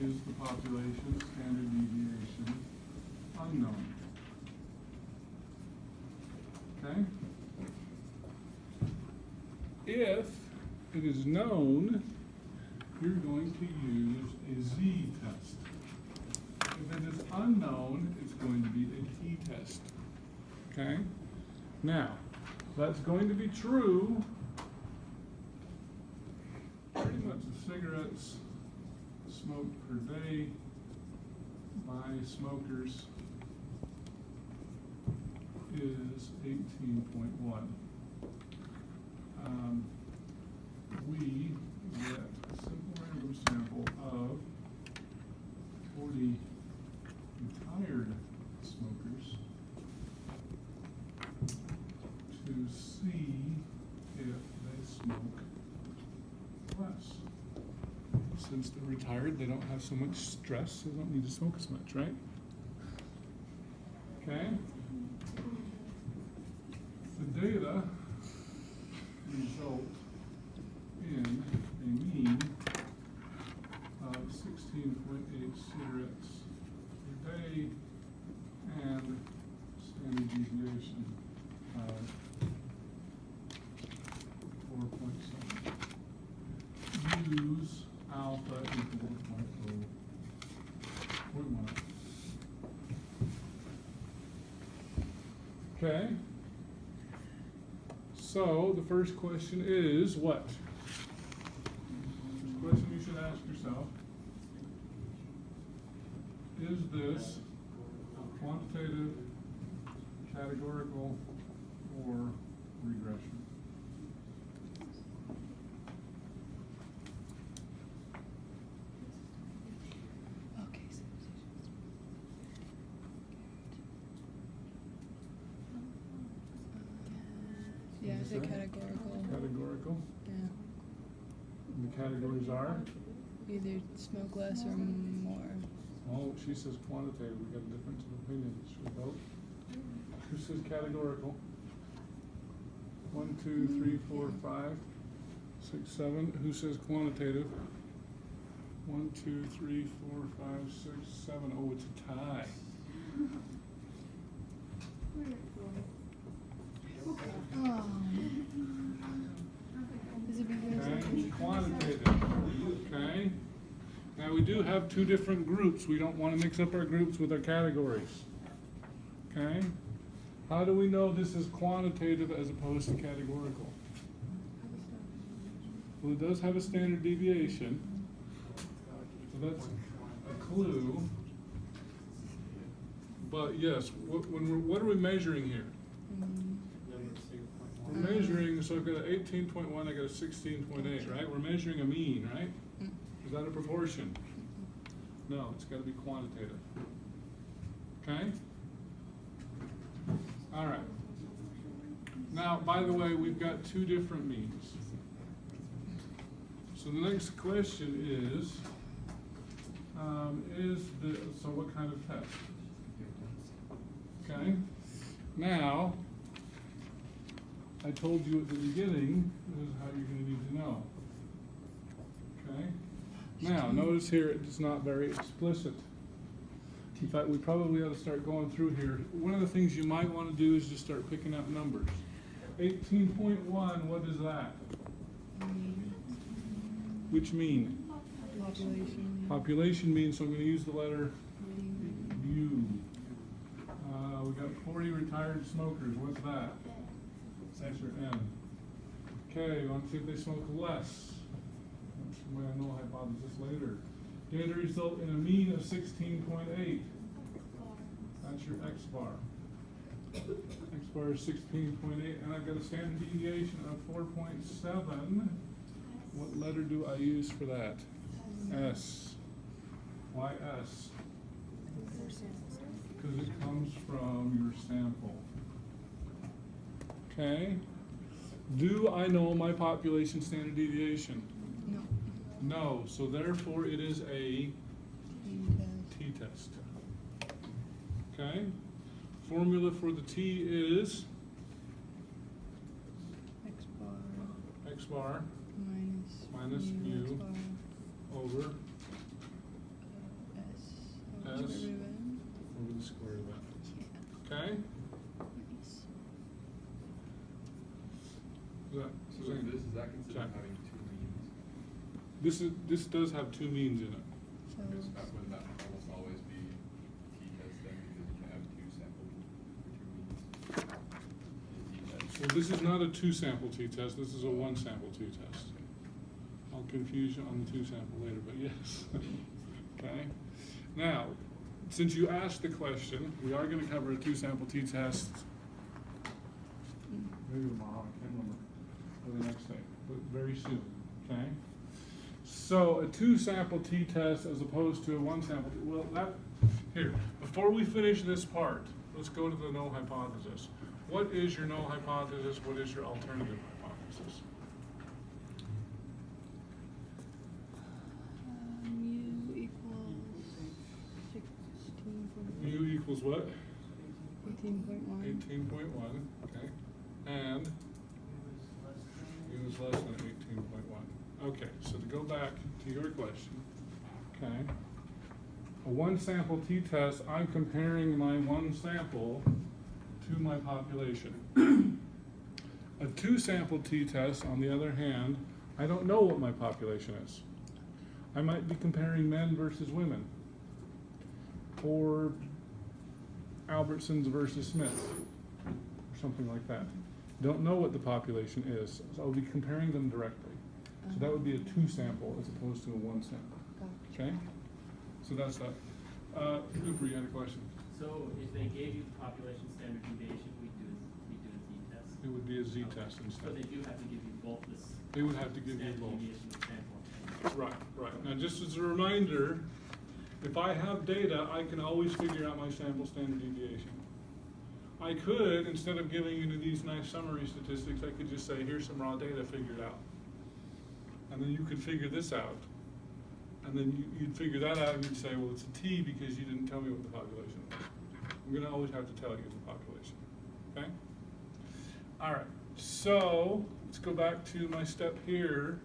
is the population standard deviation unknown? Okay? If it is known, you're going to use a Z test. If it is unknown, it's going to be a T test. Okay? Now, that's going to be true pretty much the cigarettes smoked per day by smokers is 18.1. We get a simple random sample of 40 retired smokers to see if they smoke less. Since they're retired, they don't have so much stress, so they don't need to smoke as much, right? Okay? The data result in a mean of 16.8 cigarettes per day and standard deviation of 4.7. Use alpha equals 0.1. Okay. So the first question is what? The question you should ask yourself, is this quantitative, categorical, or regression? Yeah, I say categorical. Categorical? Yeah. And the categories are? Either smoke less or more. Oh, she says quantitative. We got a difference of opinion. Should we vote? Who says categorical? 1, 2, 3, 4, 5, 6, 7. Who says quantitative? 1, 2, 3, 4, 5, 6, 7. Oh, it's a tie. Oh. Is it because Okay, quantitative. Okay. Now we do have two different groups. We don't want to mix up our groups with our categories. Okay? How do we know this is quantitative as opposed to categorical? Well, it does have a standard deviation. So that's a clue. But yes, what are we measuring here? We're measuring, so I've got an 18.1, I got a 16.8, right? We're measuring a mean, right? Is that a proportion? No, it's got to be quantitative. Okay? All right. Now, by the way, we've got two different means. So the next question is so what kind of test? Okay? Now, I told you at the beginning, this is how you're going to need to know. Okay? Now, notice here it's not very explicit. In fact, we probably ought to start going through here. One of the things you might want to do is just start picking up numbers. 18.1, what is that? Which mean? population? Population mean, so I'm going to use the letter U. We've got 40 retired smokers. What's that? That's your N. Okay, want to see if they smoke less. That's the way I know hypothesis later. Data result in a mean of 16.8. That's your X bar. X bar is 16.8, and I've got a standard deviation of 4.7. What letter do I use for that? S. Why S? Because it comes from your sample. Okay. Do I know my population standard deviation? No. No. So therefore it is a t-test. Okay. Formula for the t is X bar x bar minus mu X bar over plus over the square of that. Okay? Nice. So is that considered having two means? This does have two means in it. So, Would that almost always be t-test then, because you can have two sample for two means? Well, this is not a two sample t-test, this is a one sample t-test. I'll confuse you on the two sample later, but yes. Okay? Now, since you asked the question, we are gonna cover a two sample t-test. Maybe tomorrow, I can't remember, or the next day, but very soon, okay? So a two sample t-test as opposed to a one sample, well, here, before we finish this part, let's go to the null hypothesis. What is your null hypothesis? What is your alternative hypothesis? mu equals 16.1. Mu equals what? 18.1. 18.1, okay. And mu is less than 18.1. Okay, so to go back to your question, okay. A one sample t-test, I'm comparing my one sample to my population. A two sample t-test, on the other hand, I don't know what my population is. I might be comparing men versus women, or Albertsons versus Smith, or something like that. Don't know what the population is, so I'll be comparing them directly. So that would be a two sample as opposed to a one sample. Gotcha. Okay? So that's that. Cooper, you had a question? So if they gave you the population standard deviation, we do a z-test? It would be a z-test So instead. they do have to give you both this They would have to give you standard both. deviation and sample. Right, right. Now, just as a reminder, if I have data, I can always figure out my sample standard deviation. I could, instead of giving you these nice summary statistics, I could just say, here's some raw data, figure it out. And then you could figure this out. And then you'd figure that out and you'd say, well, it's a T because you didn't tell me what the population was. I'm gonna always have to tell you the population, okay? All right, so let's go back to my step here.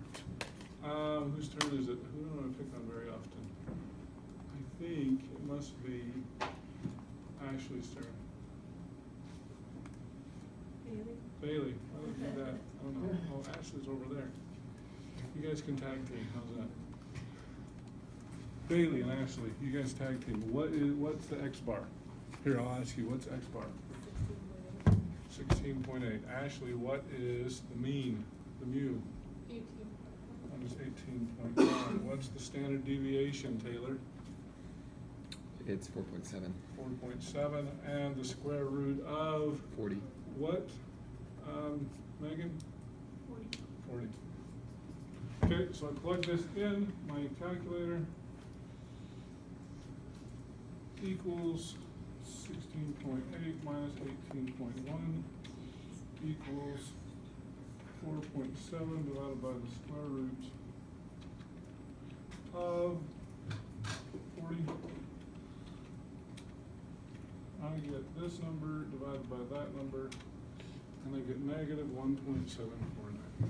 Whose turn is it? Who don't I pick on very often? I think it must be Ashley's turn. Bailey, how do we do that? I don't know. Oh, Ashley's over there. You guys can tag team, how's that? Bailey and Ashley, you guys tag team. What's the X bar? Here, I'll ask you, what's X bar? 16.8. Ashley, what is the mean, the mu? 18. That is 18.1. What's the standard deviation, Taylor? It's 4.7. 4.7, and the square root of 40. what, Megan? 40. 40. Okay, so I plug this in my calculator. Equals 16.8 minus 18.1 equals 4.7 divided by the square root of 40. I get this number divided by that number, and I get negative 1.749.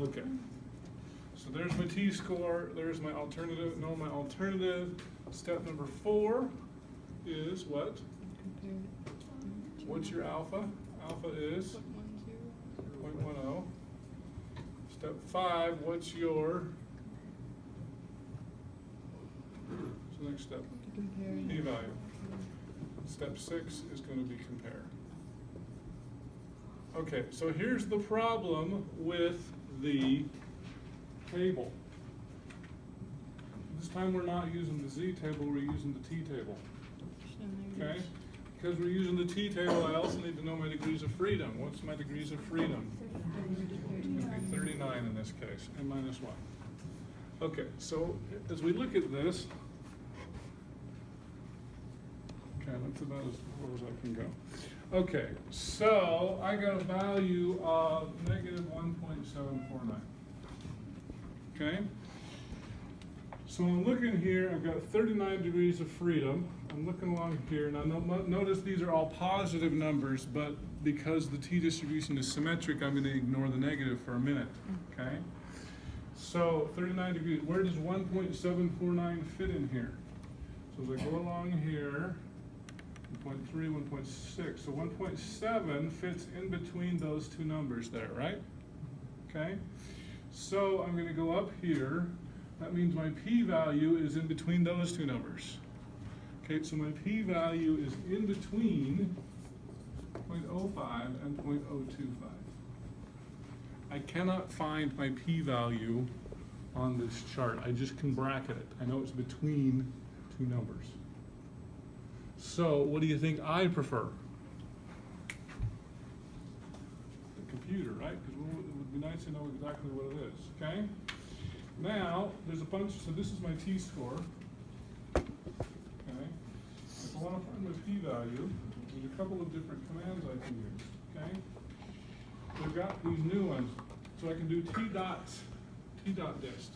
Okay. So there's my t-score, there's my alternative, no, my alternative. Step number 4 is what? Compare it to What's your alpha? Alpha is 0.10. 0.10. Step 5, what's your, what's the next step? To compare. P-value. Step 6 is going to be compare. Okay, so here's the problem with the table. This time we're not using the Z table, we're using the T table. Okay? Because we're using the T table, I also need to know my degrees of freedom. What's my degrees of freedom? It's going to be 39 in this case, n minus 1. Okay, so as we look at this, okay, that's about as far as I can go. Okay, so I got a value of negative 1.749. Okay? So I'm looking here, I've got 39 degrees of freedom. I'm looking along here. Now notice these are all positive numbers, but because the t-distribution is symmetric, I'm going to ignore the negative for a minute. Okay? So 39 degrees, where does 1.749 fit in here? So as I go along here, 1.3, 1.6, so 1.7 fits in between those two numbers there, right? Okay, so I'm going to go up here. That means my p-value is in between those two numbers. Okay, so my p-value is in between 0.05 and 0.025. I cannot find my p-value on this chart. I just can bracket it. I know it's between two numbers. So what do you think I prefer? The computer, right? Because it would be nice to know exactly what it is, okay? Now, there's a bunch, so this is my t-score, okay? If I want to find my p-value, there's a couple of different commands I can use, okay? We've got these new ones, so I can do t-dist.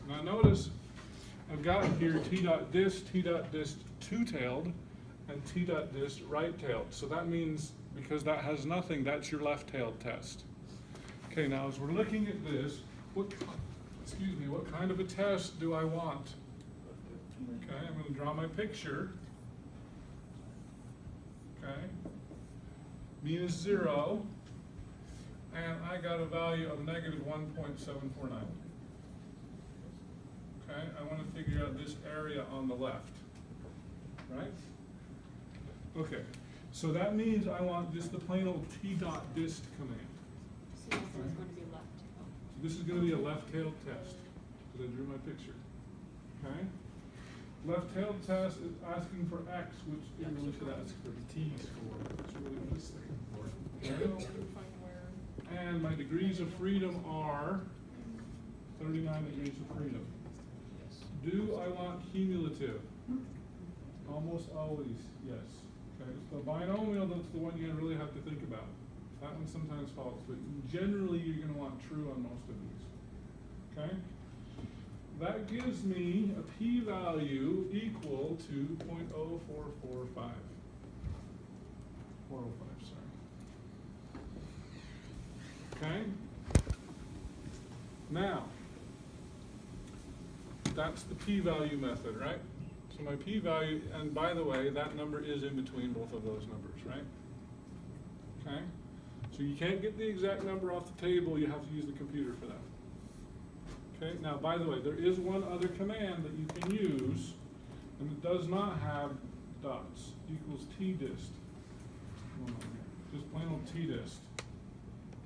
Now notice, I've got here t.dist two-tailed, and t.dist right-tailed. So that means, because that has nothing, that's your left-tailed test. Okay, now as we're looking at this, what kind of a test do I want? Okay, I'm going to draw my picture. Okay, mean is 0, and I got a value of negative 1.749. Okay, I want to figure out this area on the left, right? Okay, so that means I want just the plain old t.dist command. So yes, it's going to be left. So this is going to be a left-tailed test, because I drew my picture. Okay? Left-tailed test is asking for x, which it really should ask for t score. That's really what it's looking for. Okay? And my degrees of freedom are 39 degrees of freedom. Do I want cumulative? Almost always, yes. Okay, it's the binomial, that's the one you really have to think about. That one sometimes falls, but generally you're going to want true on most of these. Okay? That gives me a p-value equal to 0.0445. 405, sorry. Okay? Now, that's the p-value method, right? So my p-value, and by the way, that number is in between both of those numbers, right? Okay? So you can't get the exact number off the table, you have to use the computer for that. Okay, now by the way, there is one other command that you can use, and it does not have dots, equals t.dist. Just plain old t.dist.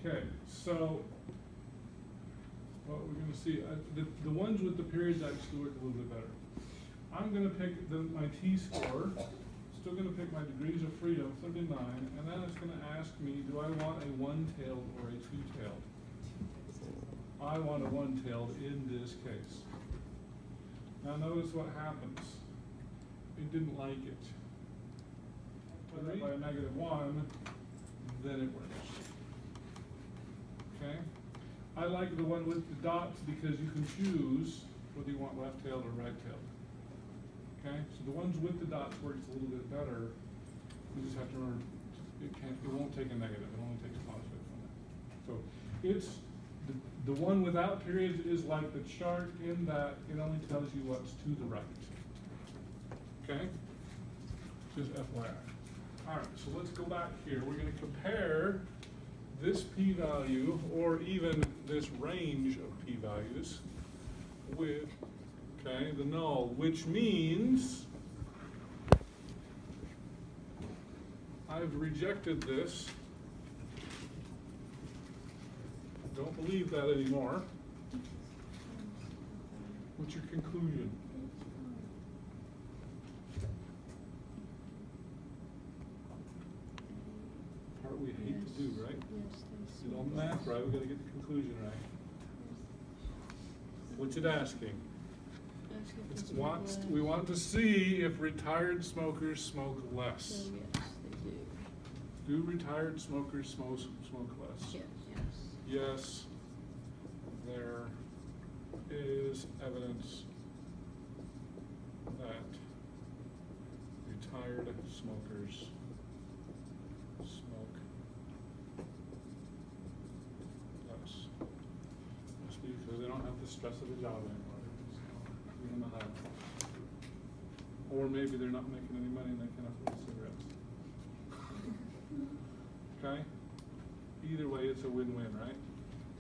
Okay, so what we're going to see, the ones with the periods actually work a little bit better. I'm going to pick my t-score, still going to pick my degrees of freedom, 39, and then it's going to ask me, do I want a one-tailed or a two-tailed? I want a one-tailed in this case. Now notice what happens. It didn't like it. Put it by a -1, then it works. Okay? I like the one with the dots because you can choose whether you want left-tailed or right-tailed. Okay, so the ones with the dots works a little bit better. You just have to remember it won't take a negative, it only takes a positive from that. So it's the one without periods is like the chart in that it only tells you what's to the right. Okay? Just FYI. Alright, so let's go back here. We're going to compare this p-value or even this range of p-values with the null, which means I've rejected this. Don't believe that anymore. What's your conclusion? Part we hate to do, right? Did all the math right, we got to get the conclusion right. What's it asking? We want to see if retired smokers smoke less. So yes, they do. Do retired smokers smoke less? Yes. Yes, there is evidence that retired smokers smoke less. Must be because they don't have want the stress of the job anymore. They just want to be in the house. Or maybe they're not making any money and they can't afford cigarettes. Okay? Either way, it's a win-win, right?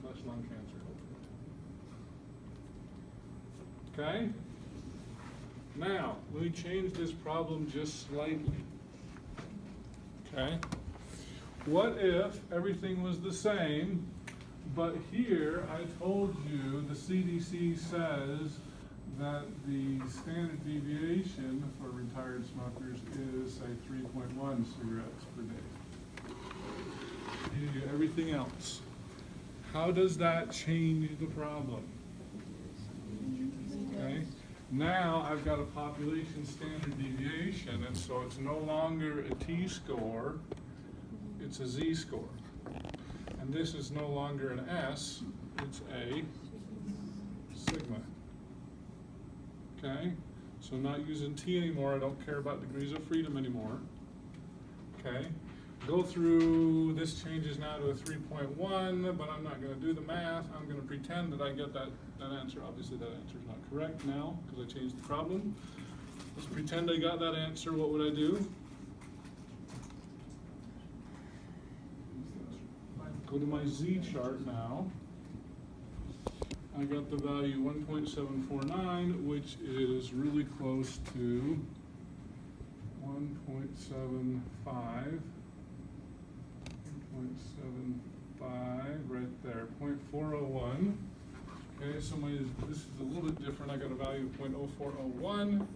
Less lung cancer. Okay? Now, let me change this problem just slightly. Okay? What if everything was the same, but here I told you the CDC says that the standard deviation for retired smokers is, say, 3.1 cigarettes per day. You do everything else. How does that change the problem? Okay. Now I've got a population standard deviation, and so it's no longer a t-score, it's a z-score. And this is no longer an S, it's a sigma. Okay? So I'm not using T anymore, I don't care about degrees of freedom anymore. Okay? Go through, this changes now to a 3.1, but I'm not going to do the math. I'm going to pretend that I get that answer. Obviously that answer is not correct now because I changed the problem. Let's pretend I got that answer. What would I do? Go to my Z chart now. I got the value 1.749, which is really close to 1.75. 0.75 right there, 0.401. Okay, so this is a little bit different. I got a value of 0.0401.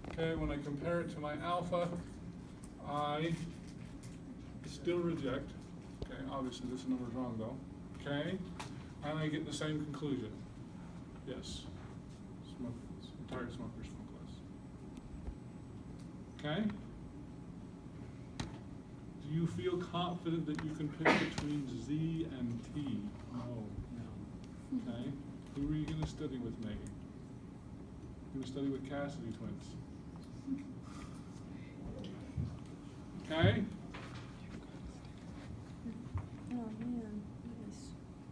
Okay, when I compare it to my alpha, I still reject. Okay, obviously this number is wrong though. Okay, and I get the same conclusion. Yes, retired smokers smoke less. Okay. Do you feel confident that you can pick between Z and T? No. Okay. Who are you going to study with, Megan? You're going to study with Cassidy twins. Okay? Oh, man. Yes.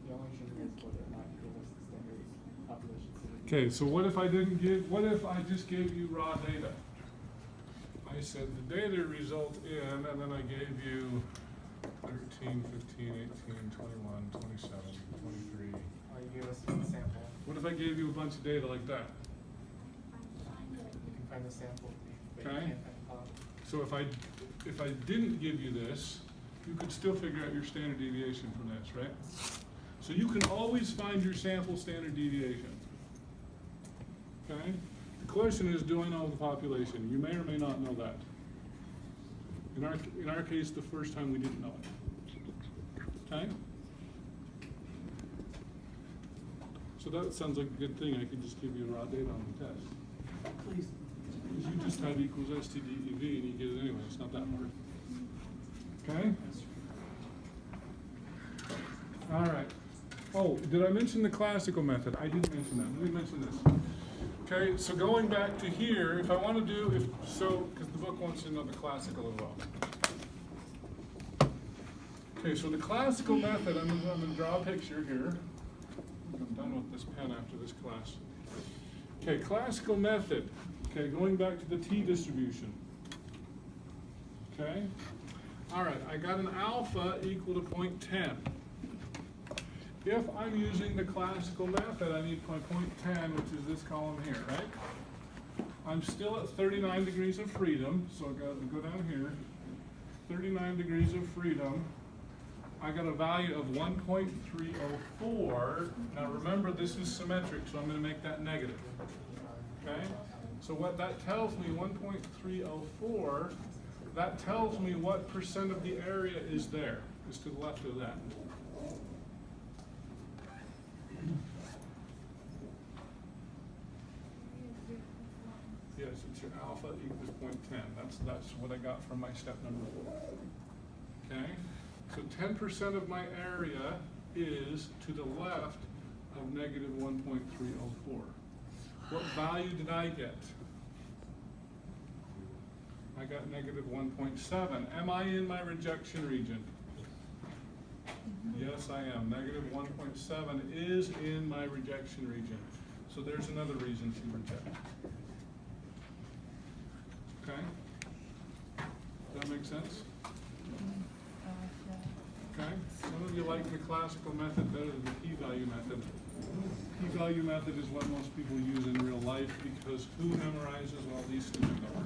The only thing is whether or not you give us the standard population. Okay, so what if I just gave you raw data? I said the data result in, and then I gave you 13, 15, 18, 21, 27, 23. Or you give us the sample. What if I gave you a bunch of data like that? You can find the sample, but you Okay. can't find the pop. So if I didn't give you this, you could still figure out your standard deviation from this, right? So you can always find your sample standard deviation. Okay? The question is, do I know the population? You may or may not know that. In our case, the first time we didn't know it. Okay? So that sounds like a good thing. I could just give you raw data on the test. Please. Because you just have equals STDEV and you get it anyway. It's not that hard. Okay? All right. Oh, did I mention the classical method? I didn't mention that. Let me mention this. Okay, so going back to here, if I want to do, because the book wants you to know the classical as well. Okay, so the classical method, I'm going to draw a picture here. I'm done with this pen after this class. Okay, classical method. Okay, going back to the t distribution. Okay? All right, I got an alpha equal to 0.10. If I'm using the classical method, I need my 0.10, which is this column here, right? I'm still at 39 degrees of freedom, so I'll go down here. 39 degrees of freedom. I got a value of 1.304. Now remember, this is symmetric, so I'm going to make that negative. Okay? So what that tells me, 1.304, that tells me what percent of the area is there, is to the left of that. Yes, it's your alpha equals 0.10. That's what I got from my step number 4. Okay? So 10% of my area is to the left of negative 1.304. What value did I get? I got negative 1.7. Am I in my rejection region? Yes, I am. Negative 1.7 is in my rejection region. So there's another reason to reject. Okay? Does that make sense? Okay? Some of you like the classical method better than the p-value method. P-value method is what most people use in real life because who memorizes all these stupid numbers?